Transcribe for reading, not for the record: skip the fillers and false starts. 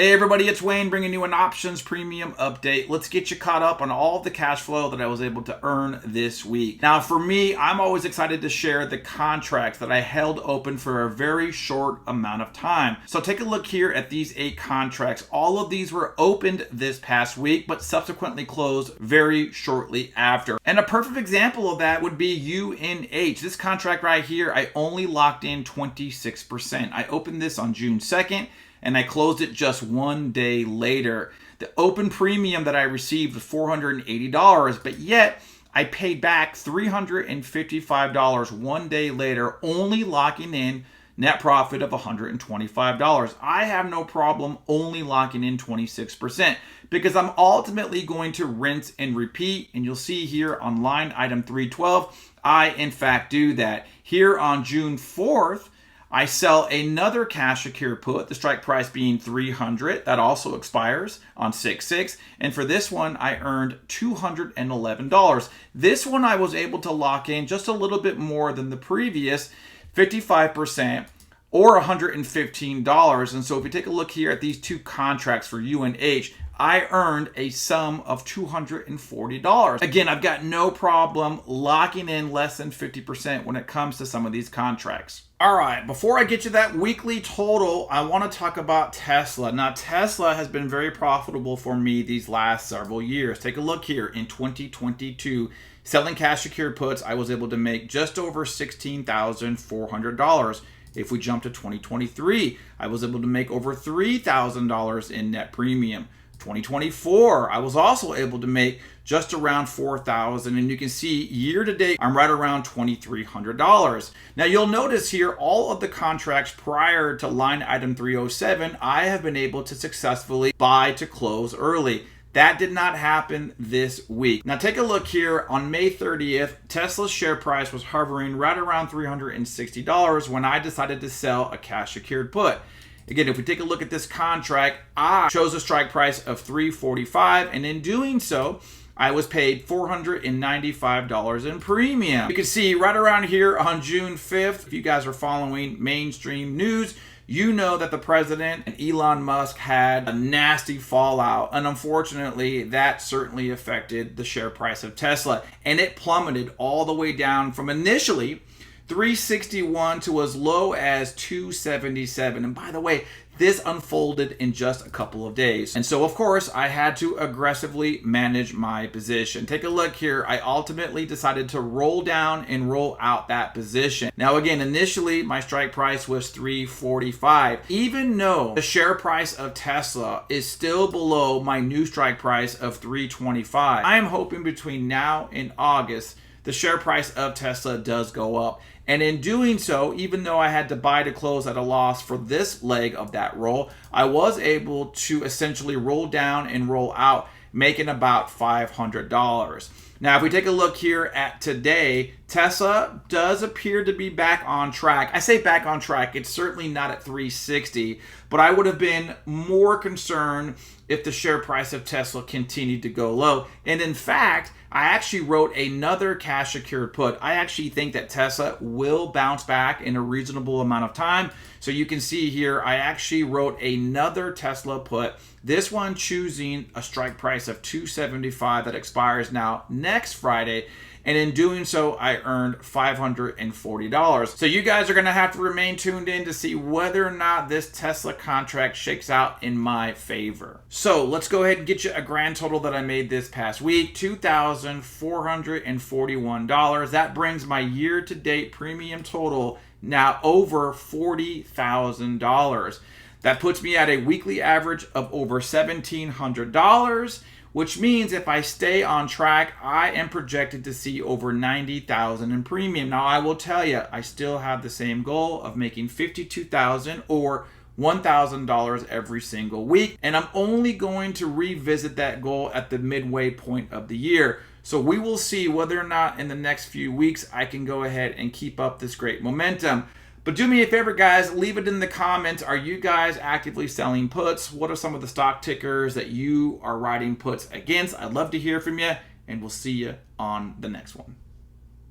Hey everybody, it's Wayne bringing you an options premium update. Let's get you caught up on all of the cash flow that I was able to earn this week. Now for me, I'm always excited to share the contracts that I held open for a very short amount of time. So take a look here at these 8 contracts. All of these were opened this past week, but subsequently closed very shortly after. And a perfect example of that would be UNH. This contract right here, I only locked in 26%. I opened this on June 2nd. And I closed it just 1 day later. The open premium that I received was $480, but yet I paid back $355 1 day later, only locking in net profit of $125. I have no problem only locking in 26% because I'm ultimately going to rinse and repeat. And you'll see here on line item 312, I in fact do that. Here on June 4th, I sell another cash secured put, the strike price being $300. That also expires on 6/6. And for this one, I earned $211. This one I was able to lock in just a little bit more than the previous, 55%. Or $115. And so if you take a look here at these 2 contracts for UNH, I earned a sum of $240. Again, I've got no problem locking in less than 50% when it comes to some of these contracts. All right, before I get you that weekly total, I want to talk about Tesla. Now, Tesla has been very profitable for me these last several years. Take a look here in 2022. Selling cash secured puts, I was able to make just over $16,400. If we jump to 2023, I was able to make over $3,000 in net premium. 2024, I was also able to make just around $4,000, and you can see year to date, I'm right around $2,300. Now you'll notice here, all of the contracts prior to line item 307, I have been able to successfully buy to close early. That did not happen this week. Now take a look here on May 30th, Tesla's share price was hovering right around $360 when I decided to sell a cash secured put. Again, if we take a look at this contract, I chose a strike price of $345, and in doing so, I was paid $495 in premium. You can see right around here on June 5th, if you guys are following mainstream news, you know that the president and Elon Musk had a nasty fallout, and unfortunately, that certainly affected the share price of Tesla, and it plummeted all the way down from initially $361 to as low as $277. And by the way, this unfolded in just a couple of days. And so, of course, I had to aggressively manage my position. Take a look here. I ultimately decided to roll down and roll out that position. Now, again, initially, my strike price was $345. Even though the share price of Tesla is still below my new strike price of $325, I am hoping between now and August, the share price of Tesla does go up. And in doing so, even though I had to buy to close at a loss for this leg of that roll, I was able to essentially roll down and roll out, making about $500. Now, if we take a look here at today, Tesla does appear to be back on track. I say back on track. It's certainly not at 360, but I would have been more concerned if the share price of Tesla continued to go low. And in fact, I actually wrote another cash secured put. I actually think that Tesla will bounce back in a reasonable amount of time. So you can see here, I actually wrote another Tesla put, this one choosing a strike price of $275 that expires now next Friday. And in doing so, I earned $540. So you guys are going to have to remain tuned in to see whether or not this Tesla contract shakes out in my favor. So let's go ahead and get you a grand total that I made this past week, $2,441. That brings my year-to-date premium total now over $40,000. That puts me at a weekly average of over $1,700. Which means if I stay on track, I am projected to see over $90,000 in premium. Now, I will tell you, I still have the same goal of making $52,000 or $1,000 every single week. And I'm only going to revisit that goal at the midway point of the year. So we will see whether or not in the next few weeks I can go ahead and keep up this great momentum. But do me a favor, guys, leave it in the comments. Are you guys actively selling puts? What are some of the stock tickers that you are writing puts against? I'd love to hear from you, and we'll see you on the next one.